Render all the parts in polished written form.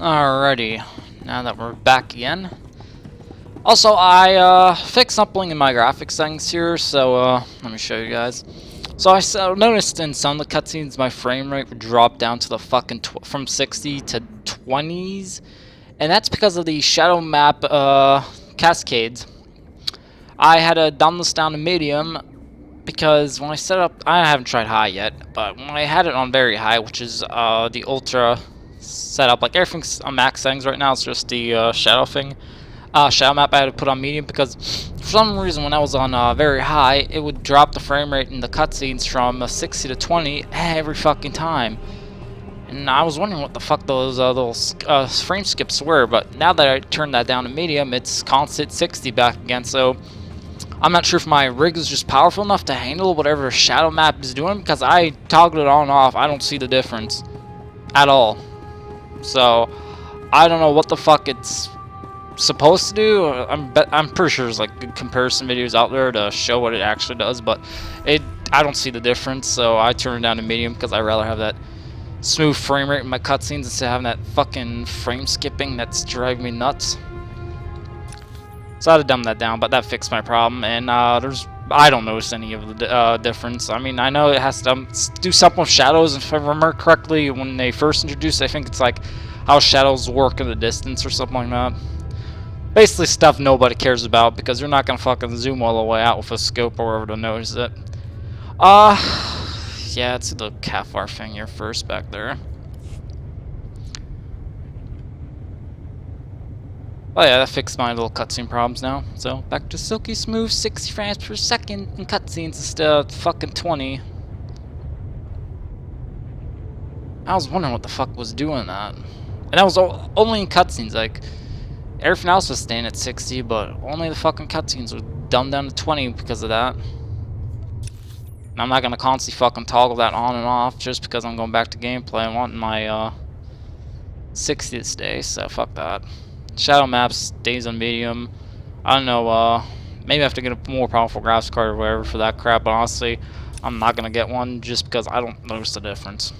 Alrighty, now that we're back again. Also, I fixed something in my graphics settings here, so let me show you guys. So I noticed in some of the cutscenes my frame rate would drop down to the fucking from 60 to 20s, and that's because of the shadow map cascades. I had to dumb this down to medium because when I set up, I haven't tried high yet, but when I had it on very high, which is the ultra setup, like everything's on max settings right now, it's just the shadow thing. Shadow map I had to put on medium because for some reason when I was on very high, it would drop the frame rate in the cutscenes from 60 to 20 every fucking time. And I was wondering what the fuck those little frame skips were, but now that I turned that down to medium, it's constant 60 back again, so I'm not sure if my rig is just powerful enough to handle whatever shadow map is doing, because I toggled it on and off. I don't see the difference at all. So I don't know what the fuck it's supposed to do. I'm pretty sure there's like good comparison videos out there to show what it actually does, but I don't see the difference. So I turned it down to medium because I'd rather have that smooth frame rate in my cutscenes instead of having that fucking frame skipping that's driving me nuts. So I had to dumb that down, but that fixed my problem, and I don't notice any of the difference. I mean, I know it has to do something with shadows, if I remember correctly, when they first introduced it, I think it's like how shadows work in the distance or something like that. Basically stuff nobody cares about, because you're not going to fucking zoom all the way out with a scope or whatever to notice it. Yeah, let's do the Cathar thing here first back there. Oh yeah, that fixed my little cutscene problems now. So, back to silky smooth 60 frames per second in cutscenes instead of fucking 20. I was wondering what the fuck was doing that. And that was only in cutscenes, like, everything else was staying at 60, but only the fucking cutscenes were dumbed down to 20 because of that. And I'm not gonna constantly fucking toggle that on and off just because I'm going back to gameplay and wanting my 60 to stay, so fuck that. Shadow maps stays on medium. I don't know, maybe I have to get a more powerful graphics card or whatever for that crap, but honestly, I'm not gonna get one just because I don't notice the difference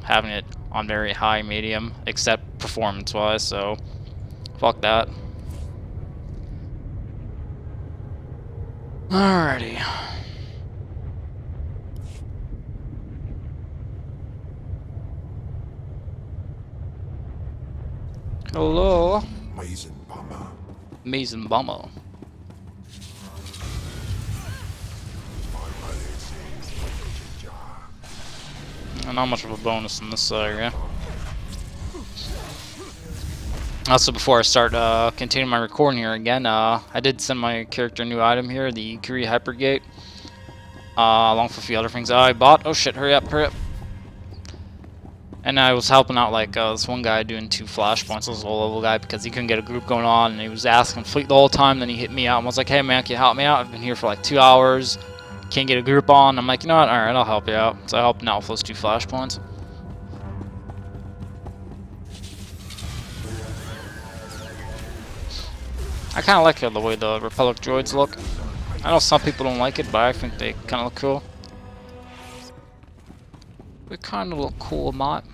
having it on very high medium, except performance wise, so fuck that. Alrighty. Hello. Amazing bummer. Not much of a bonus in this area. Also, before I start continuing my recording here again, I did send my character a new item here, the Curie Hypergate, along with a few other things I bought. Oh shit, hurry up, hurry up. And I was helping out like this one guy doing 2 flashpoints, this low level guy, because he couldn't get a group going on, and he was asking Fleet the whole time. Then he hit me out and was like, "Hey man, can you help me out? I've been here for like 2 hours, can't get a group on." I'm like, you know what? All right, I'll help you out. So I helped him out with those 2 flashpoints. I kind of like the way the Republic droids look. I know some people don't like it, but I think they kind of look cool. They kind of look cool, Mott.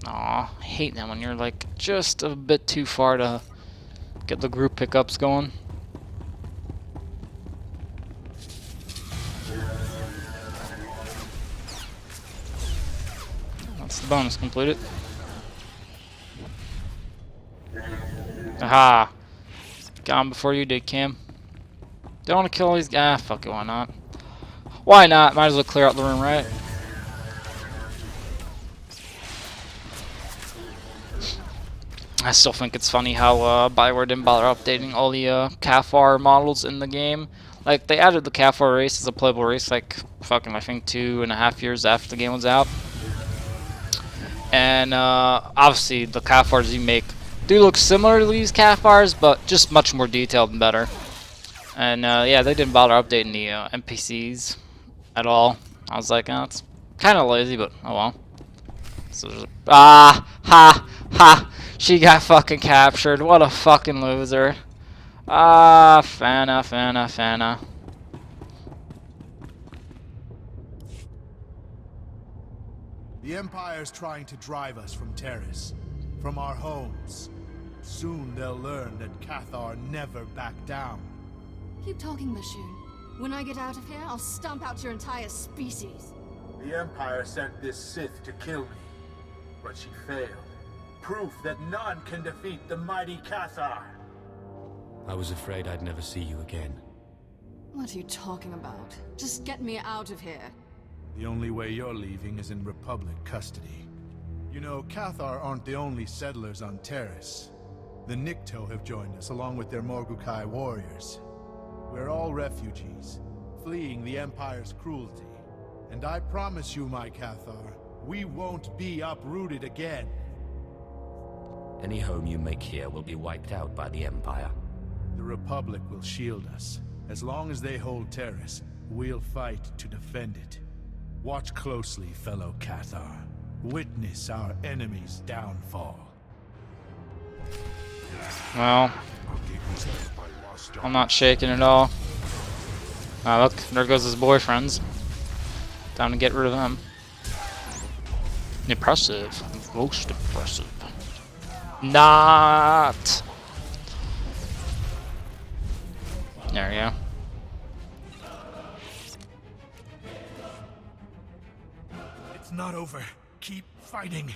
Aw, I hate that when you're like just a bit too far to get the group pickups going. That's the bonus completed. Aha! Got him before you did, Cam. Don't want to kill these guys. Fuck it, why not? Why not? Might as well clear out the room, right? I still think it's funny how BioWare didn't bother updating all the Cathar models in the game. Like, they added the Cathar race as a playable race like fucking, I think, 2.5 years after the game was out. And obviously the Cathars you make do look similar to these Cathars, but just much more detailed and better. And yeah, they didn't bother updating the NPCs at all. I was like, oh, it's kind of lazy, but oh well. So there's ha! Ha! She got fucking captured. What a fucking loser. Ah, Fana. The Empire's trying to drive us from Terrace, from our homes. Soon they'll learn that Cathar never backed down. Keep talking, Bashoon. When I get out of here, I'll stomp out your entire species. The Empire sent this Sith to kill me, but she failed. Proof that none can defeat the mighty Cathar. I was afraid I'd never see you again. What are you talking about? Just get me out of here. The only way you're leaving is in Republic custody. You know, Cathar aren't the only settlers on Terrace. The Nikto have joined us along with their Morgukai warriors. We're all refugees, fleeing the Empire's cruelty. And I promise you, my Cathar, we won't be uprooted again. Any home you make here will be wiped out by the Empire. The Republic will shield us. As long as they hold Terrace, we'll fight to defend it. Watch closely, fellow Cathar. Witness our enemy's downfall. Well, I'm not shaking at all. Look, there goes his boyfriends. Time to get rid of them. Impressive. Most impressive. Not. There we go. It's not over. Keep fighting.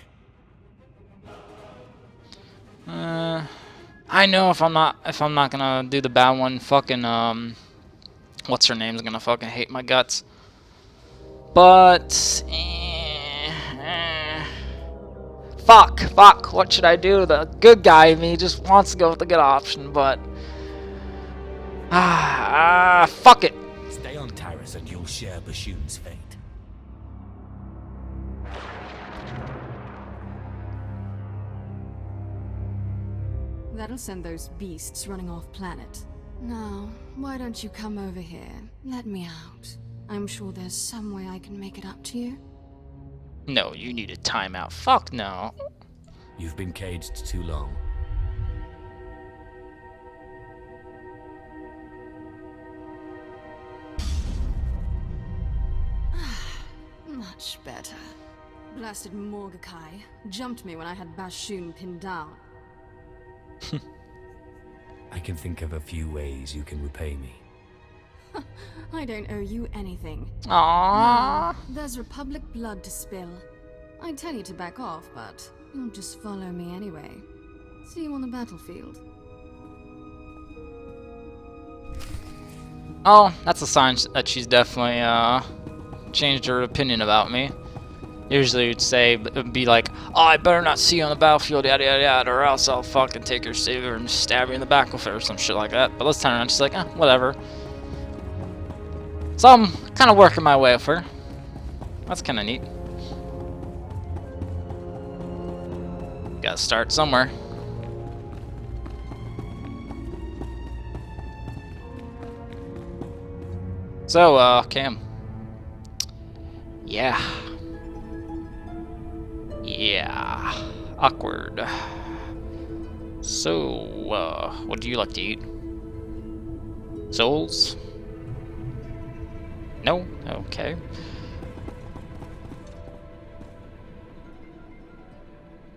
I know if I'm not gonna do the bad one, fucking what's her name's gonna fucking hate my guts. But fuck, what should I do? The good guy in me just wants to go with the good option, but fuck it. Stay on Terrace and you'll share Bashoon's fate. That'll send those beasts running off planet. Now, why don't you come over here? Let me out. I'm sure there's some way I can make it up to you. No, you need a timeout. Fuck no. You've been caged too long. Much better. Blasted Morgukai jumped me when I had Bashoon pinned down. I can think of a few ways you can repay me. I don't owe you anything. Aww. There's Republic blood to spill. I'd tell you to back off, but you'll just follow me anyway. See you on the battlefield. Oh, that's a sign that she's definitely changed her opinion about me. Usually it'd say, it'd be like, oh, I better not see you on the battlefield, yada yada yada, or else I'll fucking take your saber and stab you in the back with it or some shit like that. But this time around she's like, whatever. So I'm kind of working my way with her. That's kind of neat. Gotta start somewhere. So, Cam. Yeah. Awkward. So, what do you like to eat? Souls? No? Okay.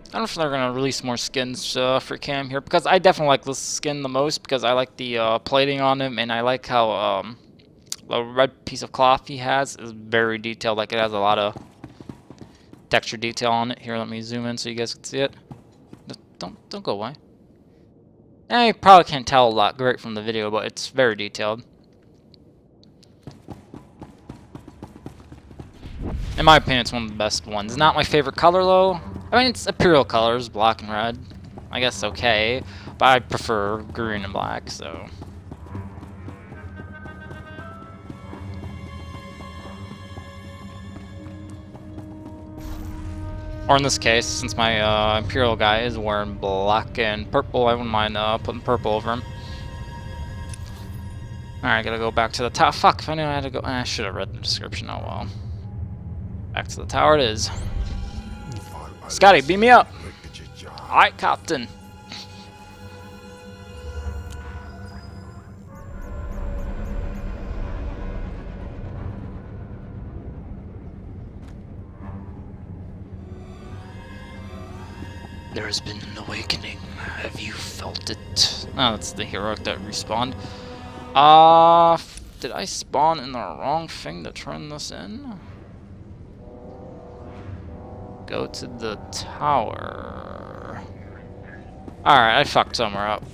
I don't know if they're gonna release more skins for Cam here, because I definitely like this skin the most, because I like the plating on him, and I like how the red piece of cloth he has is very detailed. Like, it has a lot of texture detail on it. Here, let me zoom in so you guys can see it. Don't go away. You probably can't tell a lot great from the video, but it's very detailed. In my opinion, it's one of the best ones. Not my favorite color, though. I mean, it's Imperial colors, black and red. I guess okay, but I prefer green and black, so... Or in this case, since my Imperial guy is wearing black and purple, I wouldn't mind putting purple over him. Alright, gotta go back to the tower. Fuck, if I knew I had to go... I should have read the description, oh well. Back to the tower it is. Scotty, beam me up! Aye, Captain. There has been an awakening. Have you felt it? Oh, that's the heroic that respawned. Did I spawn in the wrong thing to turn this in? Go to the tower. Alright, I fucked somewhere up.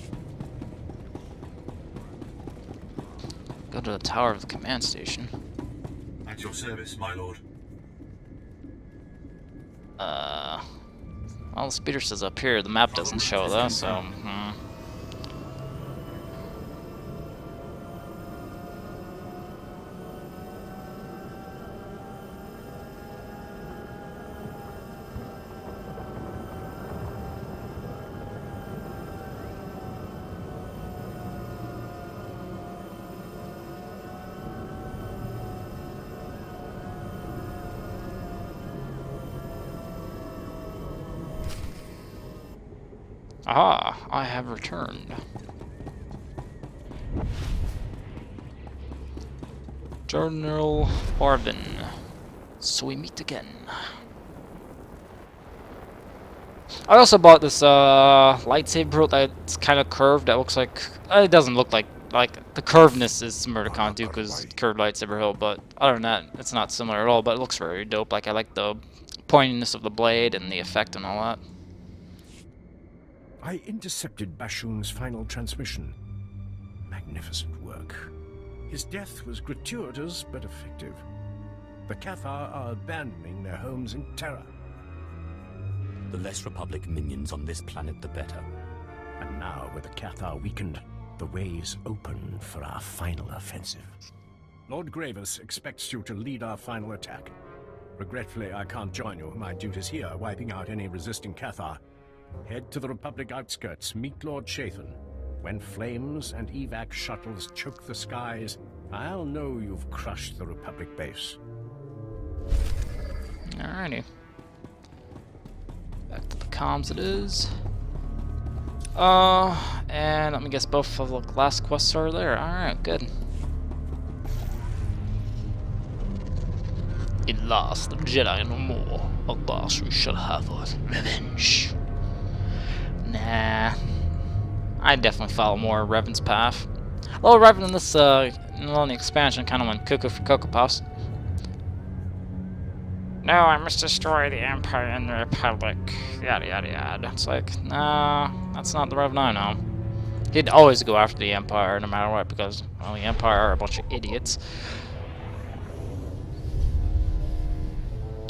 Go to the tower of the command station. At your service, my lord. Well, the speeder says up here. The map doesn't show though, so... Aha, I have returned. General Orvin. So we meet again. I also bought this lightsaber that's kind of curved. That looks like it doesn't look like the curvedness is similar to Count Dooku's curved lightsaber hilt, but other than that, it's not similar at all. But it looks very dope. Like I like the pointiness of the blade and the effect and all that. I intercepted Bashun's final transmission. Magnificent work. His death was gratuitous but effective. The Cathar are abandoning their homes in terror. The less Republic minions on this planet, the better. And now, with the Cathar weakened, the way's open for our final offensive. Lord Gravis expects you to lead our final attack. Regretfully, I can't join you. My duty's here, wiping out any resisting Cathar. Head to the Republic outskirts, meet Lord Chathan. When flames and evac shuttles choke the skies, I'll know you've crushed the Republic base. Alrighty. Back to the comms it is. And let me guess both of the last quests are there. Alright, good. At last, the Jedi no more. At last we shall have our revenge. Nah. I definitely follow more Revan's path. Although Revan in this, in the expansion kind of went cuckoo for Cocoa Puffs. No, I must destroy the Empire and the Republic. Yada yada yada. It's like, nah, that's not the Revan I know. He'd always go after the Empire no matter what because, well, the Empire are a bunch of idiots.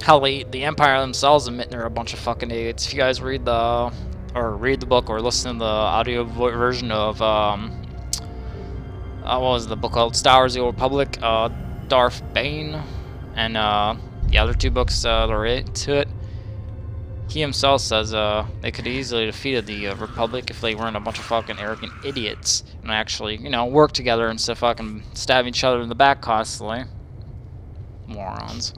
Hell, the Empire themselves admit they're a bunch of fucking idiots. If you guys read the book or listen to the audio version of what was the book called? Star Wars: The Old Republic, Darth Bane, and the other two books that are related to it. He himself says they could easily defeated the Republic if they weren't a bunch of fucking arrogant idiots and actually, you know, work together instead of fucking stabbing each other in the back constantly. Morons.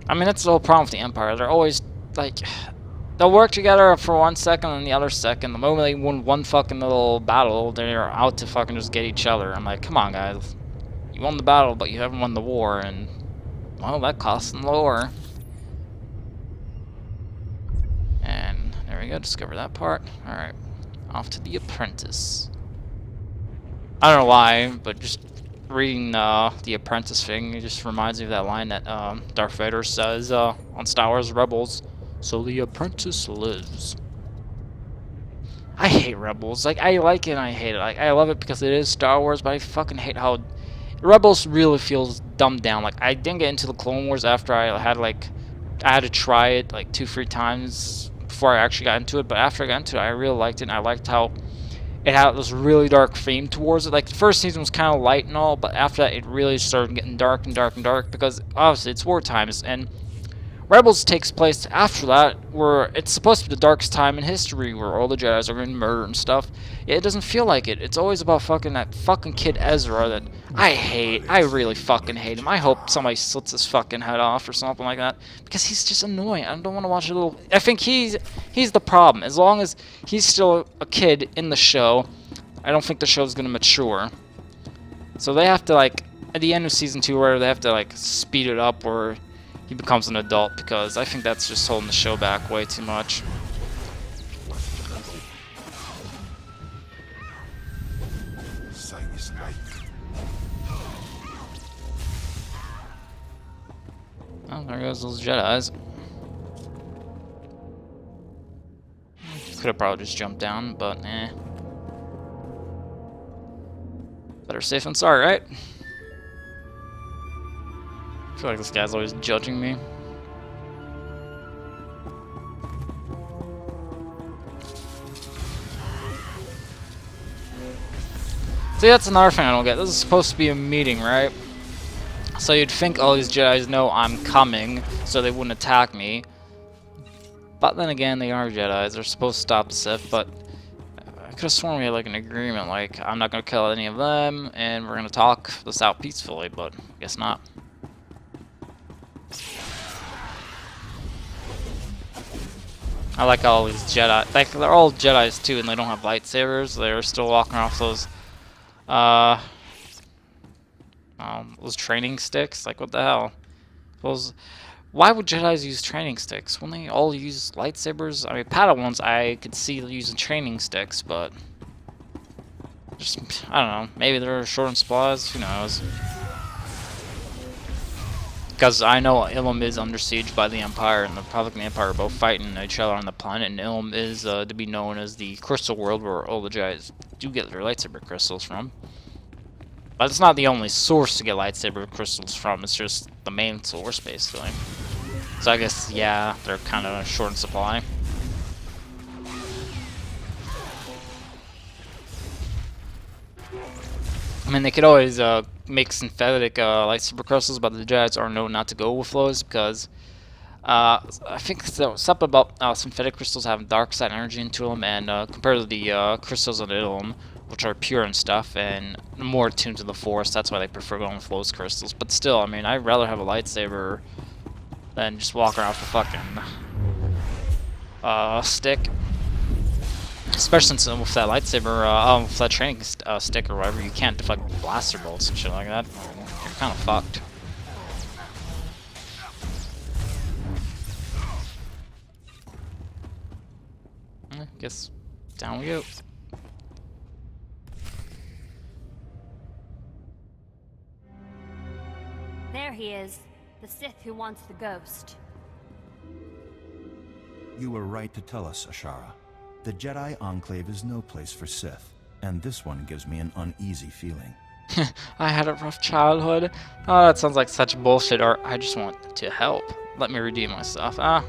I mean, that's the whole problem with the Empire. They're always, like, they'll work together for 1 second and the other second. The moment they win one fucking little battle, they're out to fucking just get each other. I'm like, come on, guys. You won the battle, but you haven't won the war, and, well, that costs them the war. And there we go, discover that part. Alright, off to the Apprentice. I don't know why, but just reading the Apprentice thing, it just reminds me of that line that Darth Vader says on Star Wars Rebels. So the Apprentice lives. I hate Rebels. Like, I like it and I hate it. Like, I love it because it is Star Wars, but I fucking hate how Rebels really feels dumbed down. Like, I didn't get into the Clone Wars after I had to try it like 2-3 times before I actually got into it. But after I got into it, I really liked it, and I liked how it had this really dark theme towards it. Like, the first season was kind of light and all, but after that, it really started getting dark and dark and dark because, obviously, it's war times. And Rebels takes place after that, where it's supposed to be the darkest time in history, where all the Jedis are getting murdered and stuff. Yet it doesn't feel like it. It's always about fucking that fucking kid Ezra that I hate. I really fucking hate him. I hope somebody slits his fucking head off or something like that, because he's just annoying. I don't want to watch a little... I think he's the problem. As long as he's still a kid in the show, I don't think the show's gonna mature. So they have to, like, at the end of season 2, where they have to, like, speed it up, or he becomes an adult, because I think that's just holding the show back way too much. Oh, there goes those Jedis. Could have probably just jumped down, but eh. Better safe than sorry, right? I feel like this guy's always judging me. See, that's another thing I don't get. This is supposed to be a meeting, right? So you'd think all these Jedis know I'm coming, so they wouldn't attack me. But then again, they are Jedis. They're supposed to stop the Sith, but I could have sworn we had like an agreement, like I'm not going to kill any of them, and we're going to talk this out peacefully, but I guess not. I like all these Jedi. Like, they're all Jedis too, and they don't have lightsabers. They're still walking off those training sticks. Like, what the hell? Why would Jedis use training sticks? Wouldn't they all use lightsabers? I mean, Padawans I could see using training sticks, but just, I don't know. Maybe they're short in supplies. Who knows? Because I know Ilum is under siege by the Empire, and the Republic and the Empire are both fighting each other on the planet, and Ilum is to be known as the crystal world where all the Jedis do get their lightsaber crystals from. But it's not the only source to get lightsaber crystals from, it's just the main source, basically. So I guess, yeah, they're kind of short in supply. I mean, they could always make synthetic lightsaber crystals, but the Jedi are known not to go with those because I think something about synthetic crystals having dark side energy into them, and compared to the crystals on Ilum, which are pure and stuff and more attuned to the Force, that's why they prefer going with those crystals. But still, I mean, I'd rather have a lightsaber than just walk around with a fucking stick. Especially since with that lightsaber, with that training stick or whatever, you can't deflect blaster bolts and shit like that. You're kind of fucked. I guess down we go. There he is, the Sith who wants the ghost. You were right to tell us, Ashara. The Jedi Enclave is no place for Sith, and this one gives me an uneasy feeling. I had a rough childhood. Oh, that sounds like such bullshit, or I just want to help. Let me redeem myself. I'm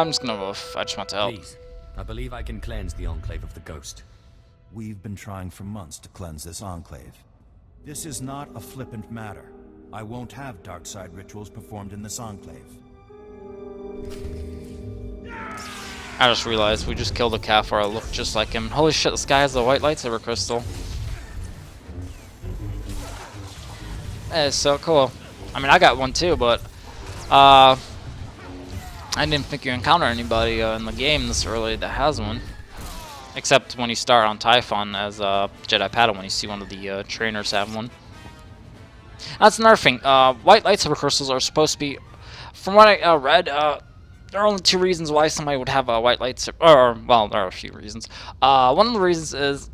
just gonna move. I just want to help. Please, I believe I can cleanse the Enclave of the ghost. We've been trying for months to cleanse this Enclave. This is not a flippant matter. I won't have dark side rituals performed in this Enclave. I just realized we just killed a Cathar that looked just like him. Holy shit, this guy has a white lightsaber crystal. That is so cool. I mean, I got one too, but I didn't think you encounter anybody in the game this early that has one. Except when you start on Typhon as a Jedi Padawan, you see one of the trainers have one. That's another thing. White lightsaber crystals are supposed to be, from what I read, there are only two reasons why somebody would have a white lightsaber. Or, well, there are a few reasons. One of the reasons is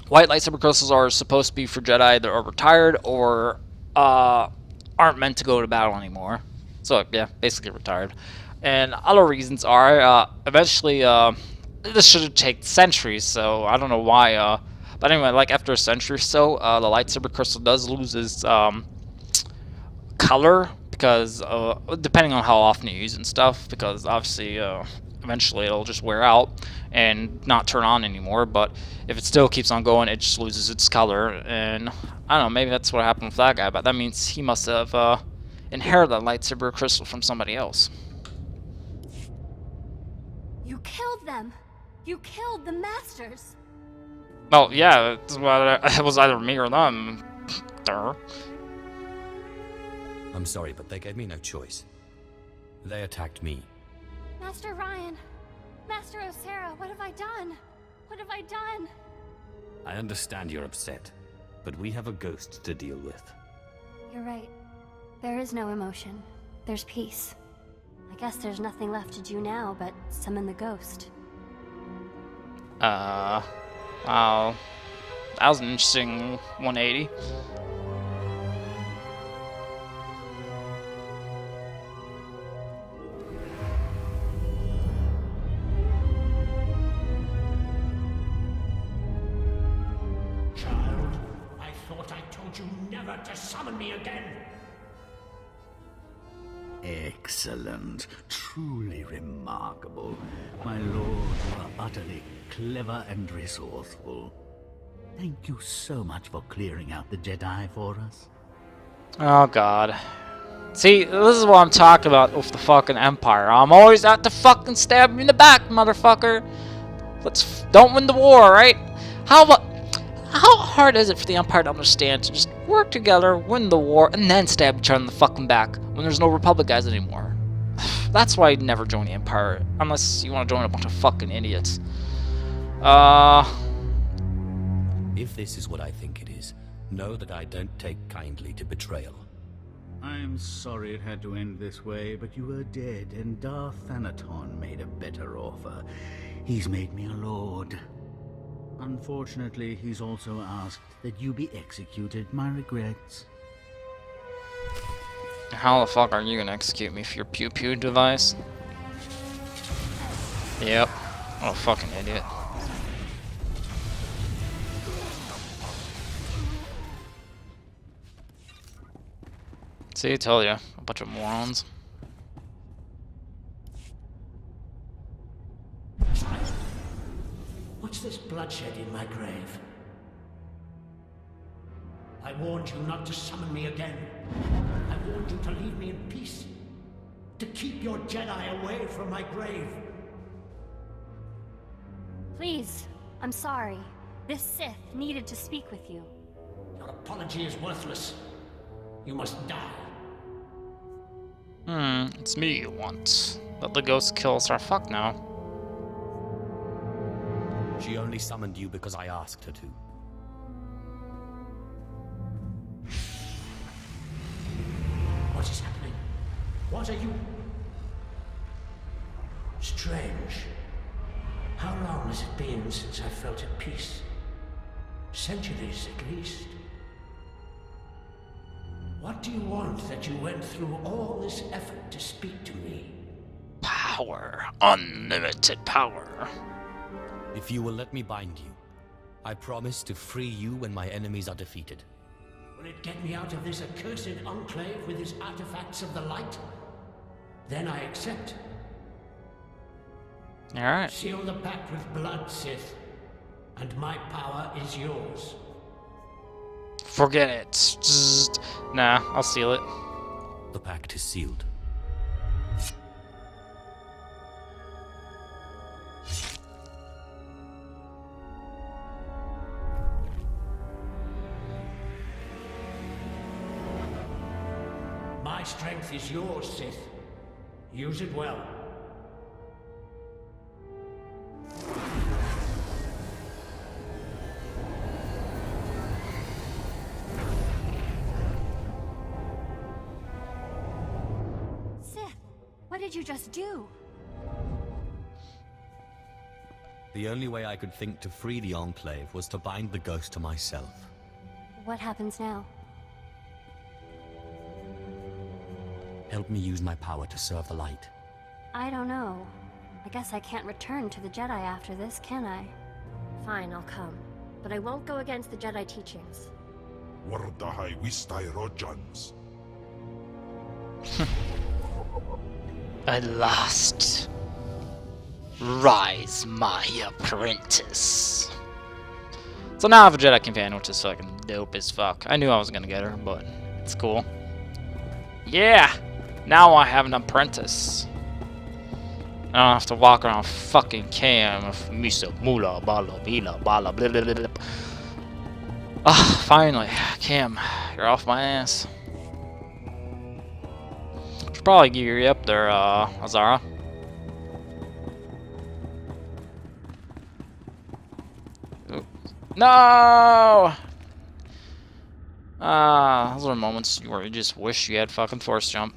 white lightsaber crystals are supposed to be for Jedi that are retired or aren't meant to go to battle anymore. So, yeah, basically retired. And other reasons are eventually this should take centuries, so I don't know why. But anyway, like after a century or so, the lightsaber crystal does lose its color. Because depending on how often you use it and stuff, because obviously eventually it'll just wear out and not turn on anymore. But if it still keeps on going, it just loses its color. And I don't know, maybe that's what happened with that guy, but that means he must have inherit that lightsaber crystal from somebody else. You killed them! You killed the Masters! Well, yeah, it was either me or them. Duh. I'm sorry, but they gave me no choice. They attacked me. Master Ryan! Master Osera, what have I done? What have I done? I understand you're upset, but we have a ghost to deal with. You're right. There is no emotion. There's peace. I guess there's nothing left to do now but summon the ghost. Wow. That was an interesting 180. Child, I thought I told you never to summon me again. Excellent. Truly remarkable. My lord, you are utterly clever and resourceful. Thank you so much for clearing out the Jedi for us. Oh god. See, this is what I'm talking about with the fucking Empire. I'm always out to fucking stab you in the back, motherfucker. Don't win the war, right? How hard is it for the Empire to understand to just work together, win the war, and then stab each other in the fucking back when there's no Republic guys anymore? That's why I'd never join the Empire, unless you want to join a bunch of fucking idiots. If this is what I think it is, know that I don't take kindly to betrayal. I'm sorry it had to end this way, but you were dead, and Darth Thanaton made a better offer. He's made me a lord. Unfortunately, he's also asked that you be executed. My regrets. How the fuck are you gonna execute me for your pew-pew device? Yep. What a fucking idiot. See, I tell you, a bunch of morons. What's this bloodshed in my grave? I warned you not to summon me again. I warned you to leave me in peace. To keep your Jedi away from my grave. Please, I'm sorry. This Sith needed to speak with you. Your apology is worthless. You must die. It's me you want. Let the ghost kill us or fuck now. She only summoned you because I asked her to. What is happening? What are you? Strange. How long has it been since I felt at peace? Centuries at least. What do you want that you went through all this effort to speak to me? Power. Unlimited power. If you will let me bind you, I promise to free you when my enemies are defeated. Will it get me out of this accursed enclave with its artifacts of the light? Then I accept. Alright. Seal the pact with blood, Sith, and my power is yours. Forget it. Just, nah, I'll seal it. The pact is sealed. My strength is yours, Sith. Use it well. Sith, what did you just do? The only way I could think to free the Enclave was to bind the ghost to myself. What happens now? Help me use my power to serve the light. I don't know. I guess I can't return to the Jedi after this, can I? Fine, I'll come. But I won't go against the Jedi teachings. Wardahay wistai rojans. At last. Rise, my apprentice. So now I have a Jedi companion, which is fucking dope as fuck. I knew I was gonna get her, but it's cool. Yeah! Now I have an apprentice. I don't have to walk around fucking Cam with Misa Mula Bala Bila Bala blah blah blah blah. Ah, finally. Cam, you're off my ass. Should probably gear you up there, Azara. Ooh. No! Those are moments where you just wish you had fucking force jump.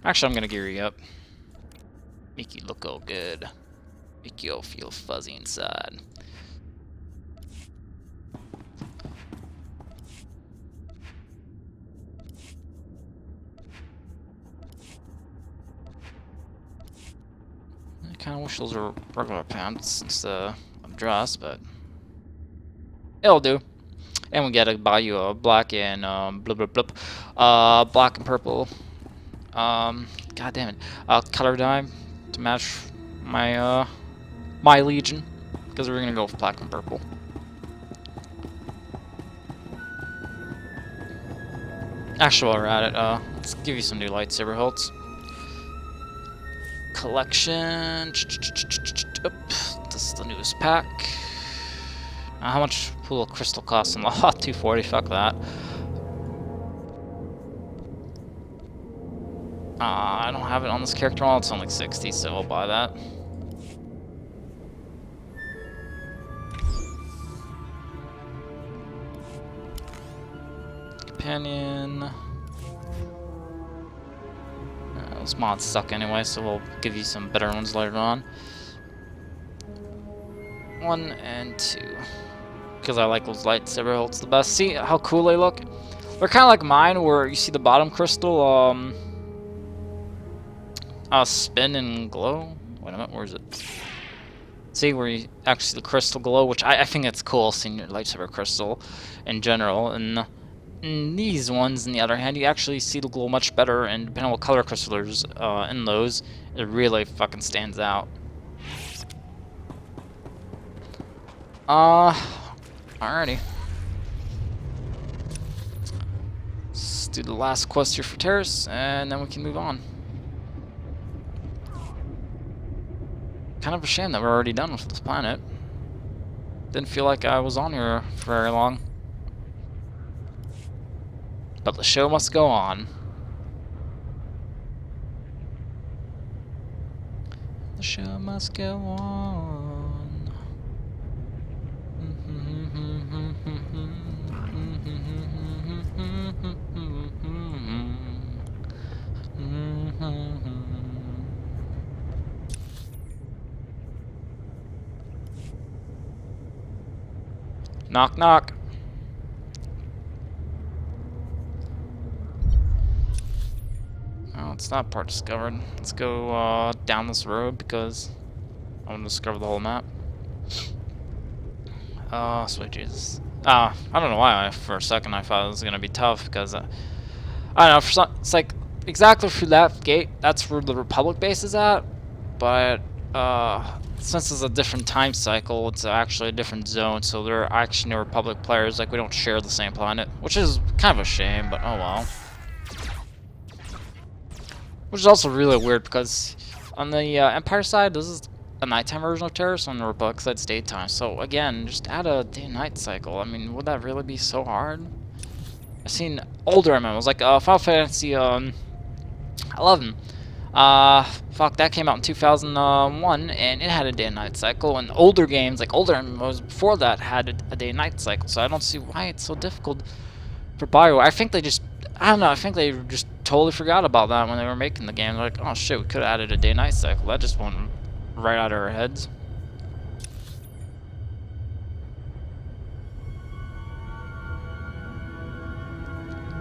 Actually, I'm gonna gear you up. Make you look all good. Make you all feel fuzzy inside. I kinda wish those were regular pants instead of dress, but it'll do. And we gotta buy you a black and blub blub blub, black and purple. God damn it, color dye to match my my legion, because we're gonna go with black and purple. Actually, while we're at it, let's give you some new lightsaber hilts. Collection. Oop, this is the newest pack. How much will a crystal cost? Oh, 240. Fuck that. I don't have it on this character model. It's only like 60, so I'll buy that. Companion. Those mods suck anyway, so we'll give you some better ones later on. 1 and 2. Because I like those lightsaber hilts the best. See how cool they look? They're kind of like mine, where you see the bottom crystal, spin and glow. Wait a minute, where is it? See where you actually see the crystal glow, which I think it's cool seeing your lightsaber crystal in general. And in these ones, on the other hand, you actually see the glow much better, and depending on what color crystal there's in those, it really fucking stands out. Alrighty. Let's do the last quest here for Terrace, and then we can move on. Kind of a shame that we're already done with this planet. Didn't feel like I was on here for very long. But the show must go on. The show must go on. Knock, knock. Oh, it's not part discovered. Let's go down this road because I want to discover the whole map. Sweet Jesus. I don't know why for a second I thought it was gonna be tough because I don't know. For some, it's like exactly through that gate. That's where the Republic base is at, but since it's a different time cycle, it's actually a different zone. So there are actually no Republic players. Like we don't share the same planet, which is kind of a shame. But oh well. Which is also really weird because on the Empire side, this is a nighttime version of Terrace, on the Republic side, it's daytime. So again, just add a day-night cycle. I mean, would that really be so hard? I've seen older MMOs like Final Fantasy 11. Fuck, that came out in 2001, and it had a day and night cycle. And older games, like older MMOs before that, had a day and night cycle. So I don't see why it's so difficult for BioWare. I think they just, I don't know, I think they just totally forgot about that when they were making the game. They're like, oh shit, we could have added a day and night cycle. That just went right out of our heads.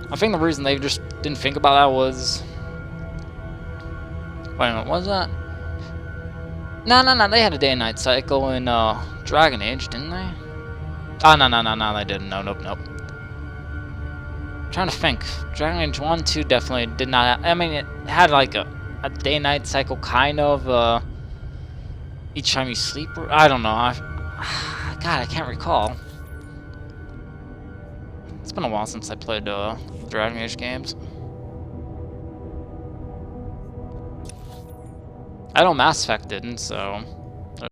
I think the reason they just didn't think about that was... Wait a minute, what was that? No, they had a day and night cycle in Dragon Age, didn't they? Oh, no, they didn't. Nope. I'm trying to think. Dragon Age 1, 2 definitely did not have, I mean, it had like a day and night cycle kind of, each time you sleep. I don't know. God, I can't recall. It's been a while since I played Dragon Age games. I know Mass Effect didn't, so